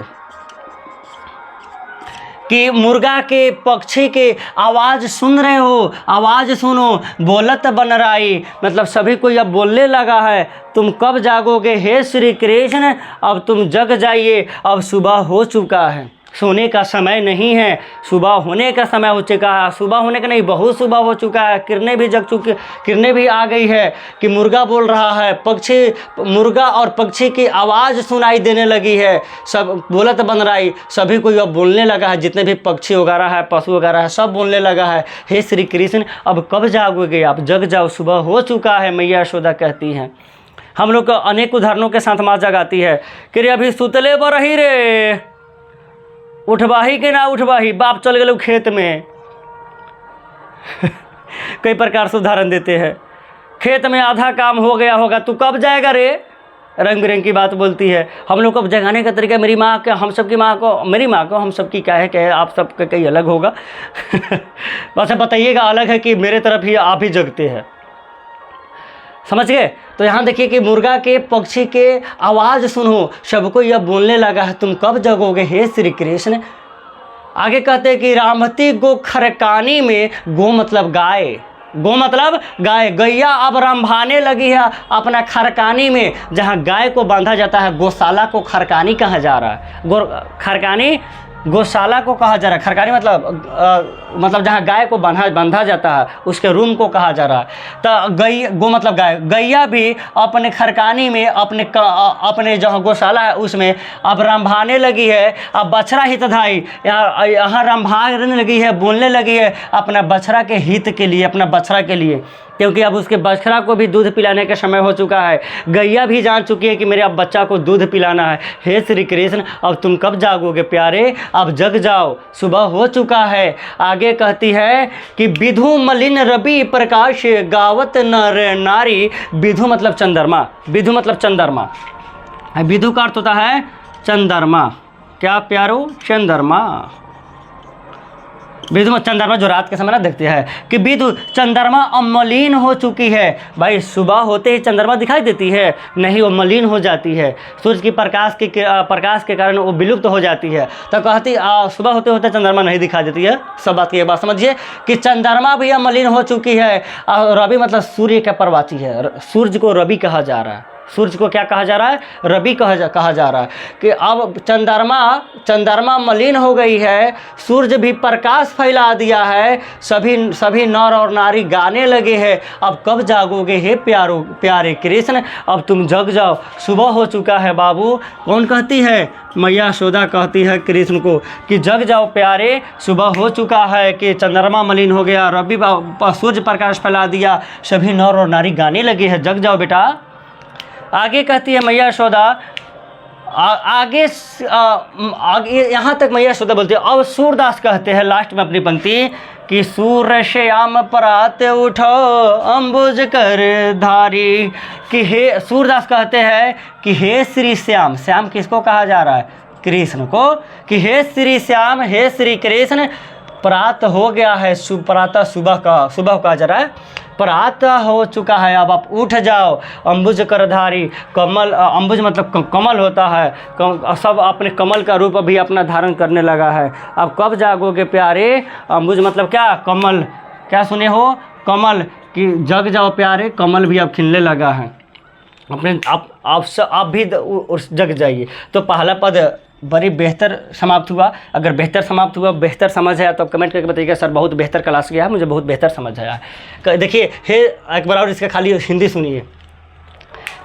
कि मुर्गा के पक्षी के आवाज़ सुन रहे हो, आवाज़ सुनो, बोलत बनराई मतलब सभी कोई अब बोलने लगा है, तुम कब जागोगे हे श्री कृष्ण, अब तुम जग जाइए, अब सुबह हो चुका है, सोने का समय नहीं है, सुबह होने का समय हो चुका है। सुबह होने का नहीं, बहुत सुबह हो चुका है, किरणें भी जग चुकी, किरणें भी आ गई है। कि मुर्गा बोल रहा है, पक्षी, मुर्गा और पक्षी की आवाज़ सुनाई देने लगी है, सब बोलत बन रही, सभी कोई अब बोलने लगा है, जितने भी पक्षी वगैरह है, पशु वगैरह है, सब बोलने लगा है, हे श्री कृष्ण अब कब जागोगे, आप जग जाओ, सुबह हो चुका है, मैया यशोदा कहती हैं। हम लोग को अनेक उदाहरणों के साथ माँ जगाती है कि अभी सुतले बरही रे, उठवाही के ना उठवाही, बाप चल गए खेत में। कई प्रकार से उदाहरण देते हैं, खेत में आधा काम हो गया होगा, तू कब जाएगा रे, रंग बिरंग की बात बोलती है। हम लोग को जगाने का तरीका, मेरी माँ का, हम सबकी माँ को, मेरी माँ को, हम सबकी क्या है, आप सबका कहीं अलग होगा। अच्छा बताइएगा अलग है कि मेरे तरफ ही आप ही जगते हैं, समझ गए? तो यहाँ देखिए कि मुर्गा के पक्षी के आवाज़ सुनो, सबको यह बोलने लगा है, तुम कब जगोगे हे श्री कृष्ण। आगे कहते हैं कि रामवती गो खरकानी में, गो मतलब गाय, गो मतलब गाय, गैया अब रंभाने लगी है अपना खरकानी में, जहाँ गाय को बांधा जाता है, गौशाला को खरकानी कहा जा रहा है। खरकानी गौशाला को कहा जा रहा है, खरकानी मतलब जहाँ गाय को बांधा जाता है, उसके रूम को कहा जा रहा है। तो गो मतलब गाय, गैया भी अपने खरकानी में, अपने जहाँ गौशाला है उसमें अब रंभाने लगी है। अब बछड़ा हितधाई, यहाँ रंभाने लगी है, बोलने लगी है अपना बछड़ा के हित के लिए, अपना बछड़ा के लिए, क्योंकि अब उसके बछड़ा को भी दूध पिलाने का समय हो चुका है। गैया भी जान चुकी है कि मेरे अब बच्चा को दूध पिलाना है। हे श्री कृष्ण अब तुम कब जागोगे प्यारे, अब जग जाओ, सुबह हो चुका है। आगे कहती है कि विधु मलिन रवि प्रकाश गावत नर नारी, विधु मतलब चंद्रमा, विधु मतलब चंद्रमा, विधु का अर्थ होता है चंद्रमा। क्या प्यारो? चंद्रमा। विधु चंद्रमा जो रात के समय ना देखते हैं, कि विधु चंद्रमा अब मलिन हो चुकी है। भाई सुबह होते ही चंद्रमा दिखाई देती है? नहीं, वो मलिन हो जाती है, सूर्य की प्रकाश के कारण वो विलुप्त हो जाती है। तो कहती सुबह होते होते चंद्रमा नहीं दिखाई देती है। सब बात की एक बात समझिए कि चंद्रमा भी अब मलिन हो चुकी है। रवि मतलब सूर्य का प्रवाची है, सूर्य को रवि कहा जा रहा है, सूर्य को क्या कहा जा रहा है? रवि कहा जा रहा है। कि अब चंद्रमा मलिन हो गई है, सूर्य भी प्रकाश फैला दिया है, सभी नर और नारी गाने लगे हैं, अब कब जागोगे हे प्यारे कृष्ण, अब तुम जग जाओ, सुबह हो चुका है बाबू। कौन कहती है? मैया यशोदा कहती है कृष्ण को कि जग जाओ प्यारे, सुबह हो चुका है, कि चंद्रमा मलिन हो गया, रवि सूर्य प्रकाश फैला दिया, सभी नर और नारी गाने लगे हैं, जग जाओ बेटा। आगे कहती है मैया यशोदा, आगे यहाँ तक मैया यशोदा बोलती है। अब सूरदास कहते हैं लास्ट में अपनी पंक्ति कि सूर्य श्याम परात उठो अंबुज कर धारी, कि हे सूरदास कहते हैं कि हे श्री श्याम, श्याम किसको कहा जा रहा है? कृष्ण को, कि हे श्री श्याम, हे श्री कृष्ण, प्रात हो गया है, प्रातः सुबह कहा जा रहा है, प्रातः हो चुका है, अब आप उठ जाओ। अंबुज करधारी, कमल, अंबुज मतलब कमल होता है, सब अपने कमल का रूप भी अपना धारण करने लगा है, अब कब जागोगे प्यारे। अंबुज मतलब क्या? कमल। क्या सुने हो? कमल, कि जग जाओ प्यारे, कमल भी अब खिलने लगा है, अपने आप भी जग जाइए। तो पहला पद बड़ी बेहतर समाप्त हुआ। अगर बेहतर समाप्त हुआ, बेहतर समझ आया तो कमेंट करके बताइएगा सर बहुत बेहतर क्लास गया है, मुझे बहुत बेहतर समझ आया। देखिए हे एक बार और इसका खाली हिंदी सुनिए।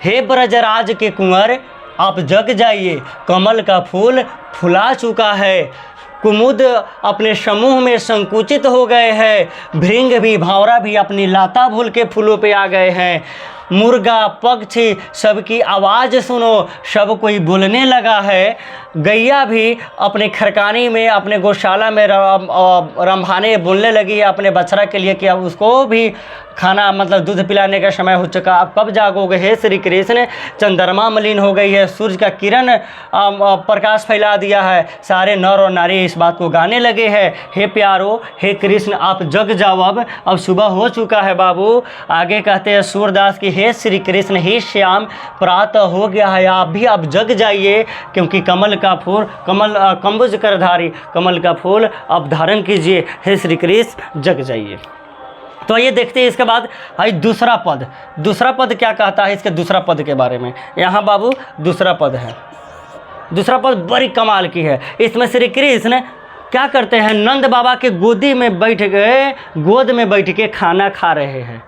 हे ब्रजराज के कुंवर आप जग जाइए, कमल का फूल फुला चुका है, कुमुद अपने समूह में संकुचित हो गए हैं, भृंग भी, भावरा भी अपनी लाता भूल के फूलों पे आ गए हैं, मुर्गा पक्षी सबकी आवाज़ सुनो, सब कोई बोलने लगा है। गैया भी अपने खरकानी में, अपने गौशाला में रंभाने बोलने लगी है अपने बछड़ा के लिए कि अब उसको भी खाना मतलब दूध पिलाने का समय हो चुका, अब कब जागोगे हे श्री कृष्ण। चंद्रमा मलिन हो गई है, सूर्य का किरण प्रकाश फैला दिया है, सारे नर और नारी इस बात को गाने लगे हैं, हे प्यारो हे कृष्ण आप जग जाओ, अब सुबह हो चुका है बाबू। आगे कहते हैं सूरदास की, हे श्री कृष्ण हे श्याम प्रातः हो गया है, आप भी अब जग जाइए, क्योंकि कमल का फूल कम्बुज करधारी कमल का फूल अब धारण कीजिए, हे श्री कृष्ण जग जाइए। तो ये देखते हैं इसके बाद भाई दूसरा पद क्या कहता है इसके दूसरा पद के बारे में। यहाँ बाबू दूसरा पद है, दूसरा पद बड़ी कमाल की है। इसमें श्री कृष्ण क्या करते हैं, नंद बाबा के गोदी में बैठ गए, गोद में बैठ के खाना खा रहे हैं।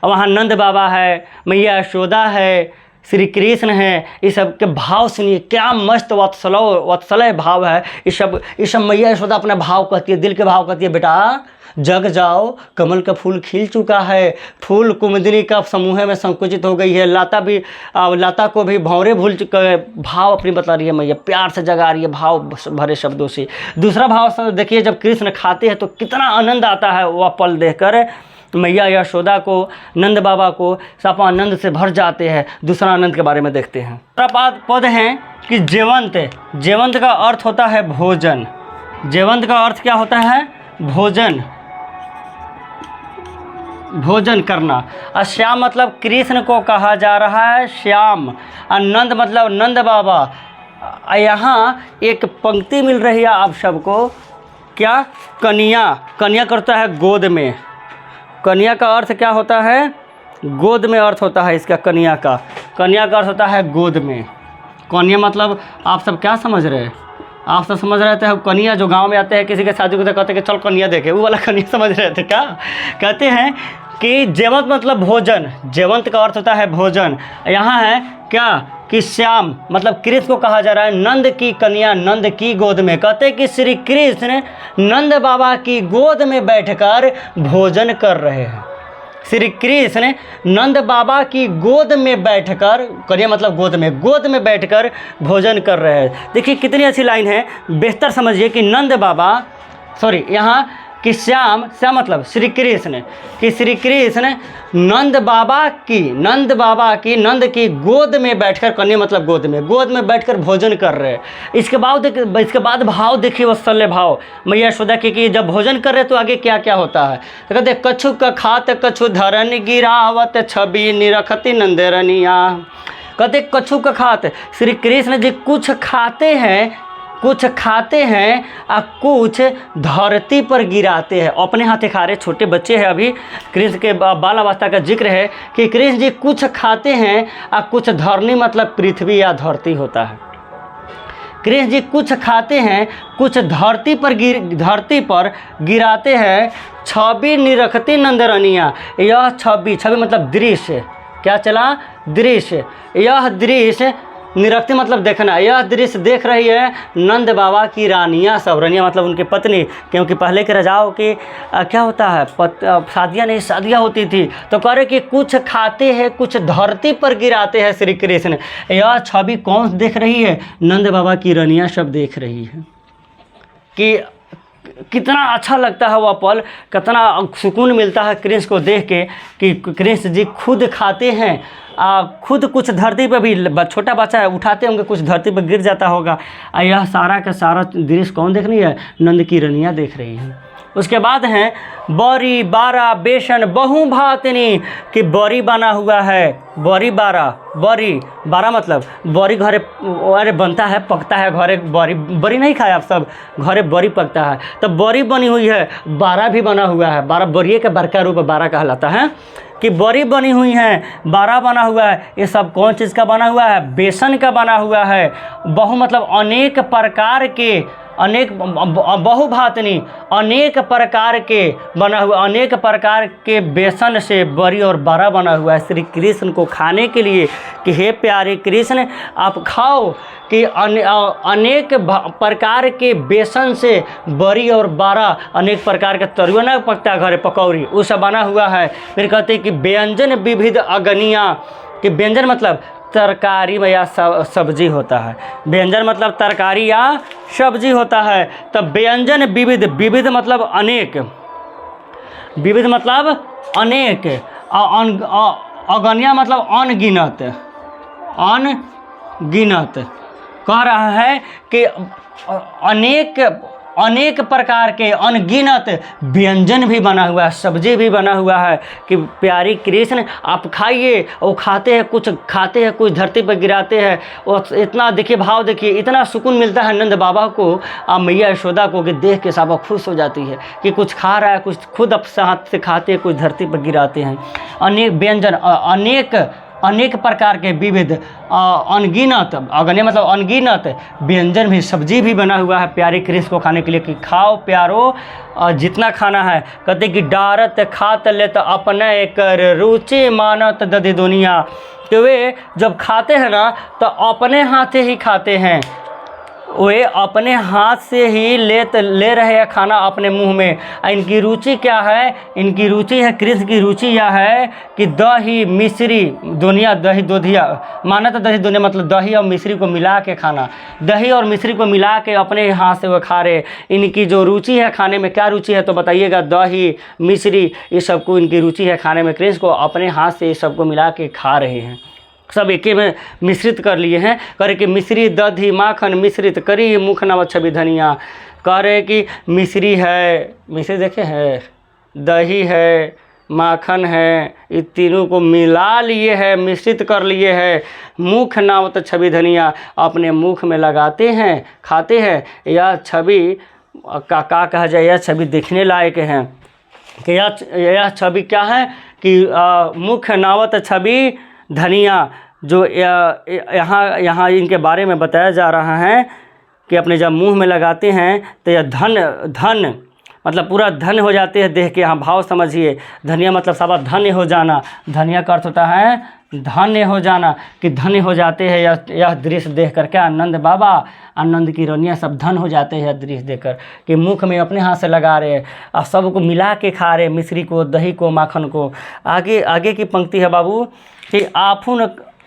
वहाँ नंद बाबा है, मैया यशोदा है, श्री कृष्ण है, इस सब के भाव सुनिए, क्या मस्त वत्सलय भाव है। इस सब मैया यशोदा अपना भाव कहती है, दिल के भाव कहती है, बेटा जग जाओ, कमल का फूल खिल चुका है, फूल कुमुदिनी का समूह में संकुचित हो गई है, लता को भी भंवरे भूल चुके, भाव अपनी बता रही है मैया, प्यार से जगा रही है भाव भरे शब्दों से। दूसरा भाव देखिए, जब कृष्ण खाते हैं तो कितना आनंद आता है, वह पल देखकर मैया यशोदा को, नंद बाबा को सब आनंद से भर जाते हैं। दूसरा आनंद के बारे में देखते हैं। दूसरा पद है कि जेवंत का अर्थ होता है भोजन। जेवंत का अर्थ क्या होता है, भोजन करना। और श्याम मतलब कृष्ण को कहा जा रहा है श्याम, और नंद मतलब नंद बाबा। यहाँ एक पंक्ति मिल रही है आप सबको, क्या, कन्या करता है गोद में। कन्या का अर्थ क्या होता है, गोद में अर्थ होता है इसका। कन्या का अर्थ होता है गोद में। कन्या मतलब आप सब क्या समझ रहे हैं, आप सब समझ रहे थे कन्या जो गांव में आते हैं किसी के शादी को, कहते हैं कि चल कन्या देखे, वो वाला कन्या समझ रहे थे क्या। कहते हैं कि जेवंत मतलब भोजन, जेवंत का अर्थ होता है भोजन। यहाँ है क्या कि श्याम मतलब कृष्ण को कहा जा रहा है नंद की कन्या नंद की गोद में। कहते हैं कि श्री कृष्ण नंद बाबा की गोद में बैठकर भोजन कर रहे हैं। श्री कृष्ण नंद बाबा की गोद में बैठकर, कन्या मतलब गोद में बैठकर भोजन कर रहे हैं। देखिए कितनी अच्छी लाइन है, बेहतर समझिए कि नंद बाबा यहाँ कि श्याम मतलब श्री कृष्ण, कि श्री कृष्ण नंद बाबा की नंद की गोद में बैठकर, कन्या मतलब गोद में बैठकर भोजन कर रहे हैं। इसके बाद भाव देखिए, वत्सल्य भाव मैया यशोदा की कि जब भोजन कर रहे तो आगे क्या क्या होता है। तो कहते कछु का खात कछु धरन गिरावत छवि निरखती नंदरनिया। कहते कछु का खात, श्री कृष्ण जी कुछ खाते हैं और कुछ धरती पर गिराते हैं, अपने हाथे खा रहे। छोटे बच्चे हैं, अभी कृष्ण के बाल अवस्था का जिक्र है कि कृष्ण जी कुछ खाते हैं और कुछ धरनी मतलब पृथ्वी या धरती होता है। कृष्ण जी कुछ खाते हैं, कुछ धरती पर गिराते हैं। छवि निरखती नंदरनिया, यह छवि मतलब दृश्य, क्या चला, दृश्य। यह दृश्य निरखती मतलब देखना, यह दृश्य देख रही है नंद बाबा की रानियाँ सब, रानियाँ मतलब उनकी पत्नी, क्योंकि पहले के राजाओं की क्या होता है, शादियाँ होती थी। तो कह रहे कि कुछ खाते हैं कुछ धरती पर गिराते हैं श्री कृष्ण। यह छवि कौन देख रही है, नंद बाबा की रानियाँ सब देख रही है। कि कितना अच्छा लगता है वह पल, कितना सुकून मिलता है कृष्ण को देख के कि कृष्ण जी खुद खाते हैं, खुद कुछ धरती पर भी, छोटा बच्चा है उठाते होंगे, कुछ धरती पर गिर जाता होगा। यह सारा का सारा दृश्य कौन देख रही है, नंद की रानियाँ देख रही हैं। उसके बाद हैं बरी बारा बेसन बहु भातनी, कि बरी बना हुआ है, बरी बारा मतलब बरी घरे अरे बनता है, पकता है घरे। बरी नहीं खाए आप सब, घरे बरी पकता है। तो बरी बनी हुई है, बारा भी बना हुआ है। बारा बरिए का बड़का रूप बारा कहलाता है, कि बरी बनी हुई है, बारा बना हुआ है। ये सब कौन चीज़ का बना हुआ है, बेसन का बना हुआ है। बहु मतलब अनेक प्रकार के अनेक बहुभातनी अनेक प्रकार के बना हुआ, अनेक प्रकार के बेसन से बड़ी और बड़ा बना हुआ है श्री कृष्ण को खाने के लिए कि हे प्यारे कृष्ण आप खाओ, कि अनेक प्रकार के बेसन से बड़ी और बड़ा अनेक प्रकार के तरुआ ना पकता घरे पकौड़ी वो सब बना हुआ है। फिर कहते हैं कि व्यंजन विविध अगनिया, कि व्यंजन मतलब तरकारी में या सब्जी होता है, व्यंजन मतलब तरकारी या सब्जी होता है। तब व्यंजन विविध, विविध मतलब अनेक, विविध मतलब अनेक, अगनिया मतलब अनगिनत, अनगिनत। कह रहा है कि अनेक प्रकार के अनगिनत व्यंजन भी बना हुआ है, सब्जी भी बना हुआ है कि प्यारी कृष्ण आप खाइए। वो खाते हैं, कुछ खाते हैं, कुछ धरती पर गिराते हैं। और इतना देखिए भाव, देखिए इतना सुकून मिलता है नंद बाबा को मैया यशोदा को कि देख के साबा खुश हो जाती है कि कुछ खा रहा है, कुछ खुद अपने हाथ से खाते हैं, कुछ धरती पर गिराते हैं। अनेक व्यंजन, अनेक प्रकार के विविध अनगिनत, अगने मतलब अनगिनत व्यंजन भी, सब्जी भी बना हुआ है प्यारे कृष्ण को खाने के लिए कि खाओ प्यारो जितना खाना है। कहते कि डारत खात लेत अपने कर रुचि मानत दधि दुनिया, कि वे जब खाते हैं ना तो अपने हाथ से ही खाते हैं, वे अपने हाथ से ही ले रहे हैं खाना अपने मुंह में। इनकी रुचि क्या है? इनकी रुचि है, कृष्ण की रुचि यह है कि दही मिश्री दुनिया, दही दोधिया माना तो दही दुनिया मतलब दही और मिश्री को मिला के खाना, दही और मिश्री को मिला के अपने हाथ से वो खा रहे। इनकी जो रुचि है खाने में, क्या रुचि है तो बताइएगा? दही मिश्री ये सबको इनकी रुचि है खाने में, कृष्ण को अपने हाथ से ये सबको मिला के खा रहे हैं, सब एक में मिश्रित कर लिए हैं। करे कि मिश्री दधी माखन मिश्रित करी मुख नव छवि धनिया। कह रहे कि मिश्री है, मिश्री देखे है, दही है, माखन है, ये तीनों को मिला लिए है, मिश्रित कर लिए है। मुख नावत छवि धनिया, अपने मुख में लगाते हैं, खाते हैं। यह छवि का कहा जाए, यह छवि देखने लायक है कि यह छवि क्या है कि मुख नावत छवि धनिया, जो यहाँ इनके बारे में बताया जा रहा है कि अपने जब मुंह में लगाते हैं तो यह धन मतलब पूरा धन हो जाते हैं। देख के यहाँ भाव समझिए, धनिया मतलब सब धन्य हो जाना, धनिया का अर्थ होता है धन्य हो जाना, कि धन्य हो जाते हैं यह दृश्य देख कर। क्या आनंद बाबा, आनंद की रनिया सब धन हो जाते हैं यह दृश्य देखकर कि मुख में अपने हाथ से लगा रहे और सबको मिला के खा रहे, मिश्री को, दही को, माखन को। आगे की पंक्ति है बाबू कि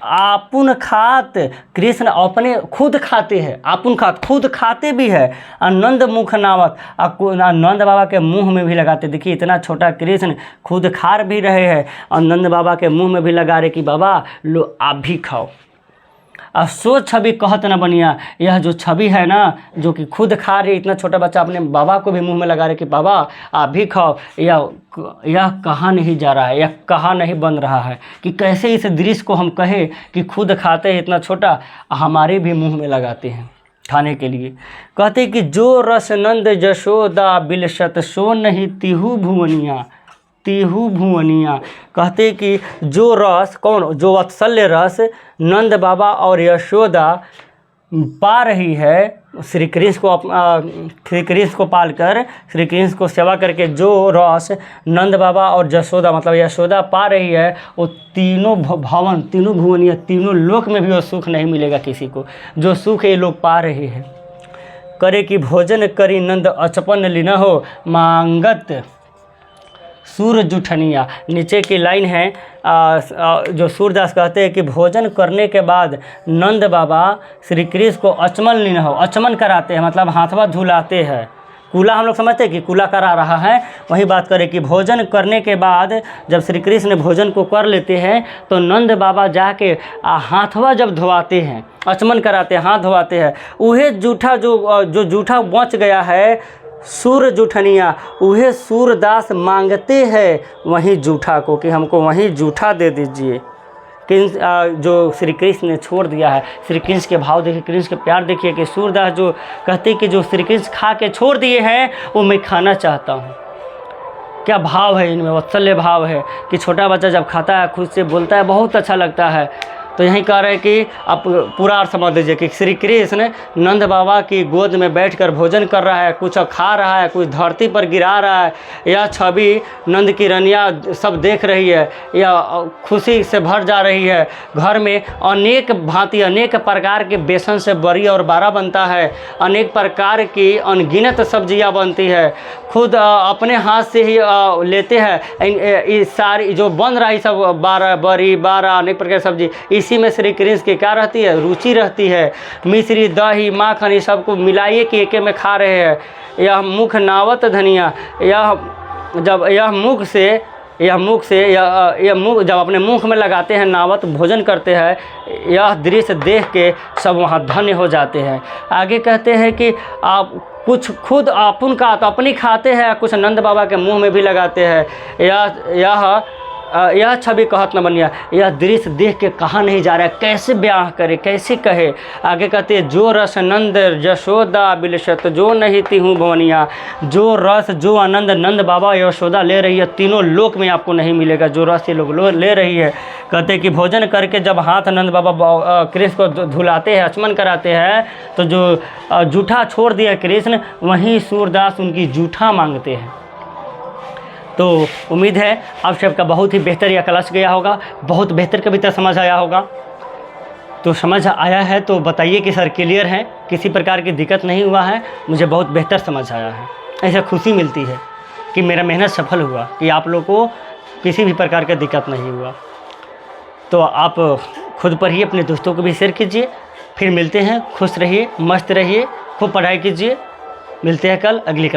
आपुन खात, कृष्ण अपने खुद खाते हैं, आपुन खात खुद खाते भी है। आनंद मुख नावत, आनंद बाबा के मुंह में भी लगाते। देखिए इतना छोटा कृष्ण खुद खा भी रहे हैं, आनंद बाबा के मुंह में भी लगा रहे कि बाबा लो आप भी खाओ। अब सो छवि कहत न बनिया, यह जो छवि है ना जो कि खुद खा रही, इतना छोटा बच्चा अपने बाबा को भी मुंह में लगा रहे कि बाबा आप भी खाओ, यह कहा नहीं जा रहा है, यह कहा नहीं बन रहा है कि कैसे इस दृश्य को हम कहे कि खुद खाते हैं इतना छोटा, हमारे भी मुंह में लगाते हैं खाने के लिए। कहते कि जो रस नंद जशोदा बिलसत सो नहीं तिहु भुवनिया, तिहु भुवनिया। कहते कि जो रस, कौन? जो वात्सल्य रस नंद बाबा और यशोदा पा रही है श्री कृष्ण को पालकर, श्री कृष्ण को सेवा करके जो रस नंद बाबा और जशोदा मतलब यशोदा पा रही है, वो तीनों भवन, तीनों भुवनिया, तीनों लोक में भी वो सुख नहीं मिलेगा किसी को, जो सुख ये लोग पा रहे हैं। करे कि भोजन करी नंद अचपन लीना हो मांगत सूर जुठनिया। नीचे की लाइन है जो सूरदास कहते हैं कि भोजन करने के बाद नंद बाबा श्री कृष्ण को अचमन लीन हो, अचमन कराते हैं मतलब हाथवा धुलाते हैं। कूला हम लोग समझते हैं कि कूला करा रहा है, वही बात करें कि भोजन करने के बाद जब श्री कृष्ण भोजन को कर लेते हैं तो नंद बाबा जाके हाथवा जब धोवाते हैं, अचमन कराते हैं, हाथ धोवाते हैं, वही जूठा जो जूठा बच गया है सूर जूठनिया, वही सूरदास मांगते हैं वहीं जूठा को कि हमको वहीं जूठा दे दीजिए, जो श्री कृष्ण ने छोड़ दिया है। श्री कृष्ण के भाव देखिए, कृष्ण के प्यार देखिए कि सूरदास जो कहते कि जो श्री कृष्ण खा के छोड़ दिए हैं वो मैं खाना चाहता हूँ। क्या भाव है इनमें, वात्सल्य भाव है कि छोटा बच्चा जब खाता है खुद से बोलता है, बहुत अच्छा लगता है। तो यही कह रहे हैं कि आप पूरा अर्थ समझ लीजिए कि श्री कृष्ण नंद बाबा की गोद में बैठकर भोजन कर रहा है, कुछ खा रहा है, कुछ धरती पर गिरा रहा है। यह छवि नंद की रनिया सब देख रही है, यह खुशी से भर जा रही है। घर में अनेक भांति अनेक प्रकार के बेसन से बड़ी और बारा बनता है, अनेक प्रकार की अनगिनत सब्जियां बनती है, खुद अपने हाथ से ही लेते हैं। इस सारी जो बन रहा है सब बड़ी बारा अनेक प्रकार की सब्जी, इसी में श्री कृष्ण की क्या रहती है, रुचि रहती है। मिश्री दही माखन ये सबको मिलाइए कि एके में खा रहे हैं। यह मुख नावत धनिया, यह जब यह मुख से यह मुख जब अपने मुख में लगाते हैं, नावत भोजन करते हैं, यह दृश्य देख के सब वहाँ धन्य हो जाते हैं। आगे कहते हैं कि आप कुछ खुद अपन का तो अपनी खाते हैं, कुछ नंद बाबा के मुंह में भी लगाते हैं। यह छवि कहत न बनिया, यह दृश्य देख के कहा नहीं जा रहा है, कैसे ब्याह करे, कैसे कहे। आगे कहते हैं जो रस नंद यशोदा बिलसत जो नहीं तिहूँ भवनिया, जो रस जो आनंद नंद बाबा यशोदा ले रही है, तीनों लोक में आपको नहीं मिलेगा जो रस ये लोग ले रही है। कहते हैं कि भोजन करके जब हाथ नंद बाबा कृष्ण को धुलाते हैं, आचमन कराते हैं, तो जो जूठा छोड़ दिया कृष्ण, वहीं सूरदास उनकी जूठा मांगते हैं। तो उम्मीद है आप सबका बहुत ही बेहतर यह क्लास गया होगा, बहुत बेहतर कविता समझ आया होगा। तो समझ आया है तो बताइए कि सर क्लियर है, किसी प्रकार की दिक्कत नहीं हुआ है, मुझे बहुत बेहतर समझ आया है। ऐसा खुशी मिलती है कि मेरा मेहनत सफल हुआ, कि आप लोग को किसी भी प्रकार का दिक्कत नहीं हुआ। तो आप खुद पढ़िए, अपने दोस्तों को भी शेयर कीजिए। फिर मिलते हैं, खुश रहिए, मस्त रहिए, खूब पढ़ाई कीजिए। मिलते हैं कल अगली क्लास।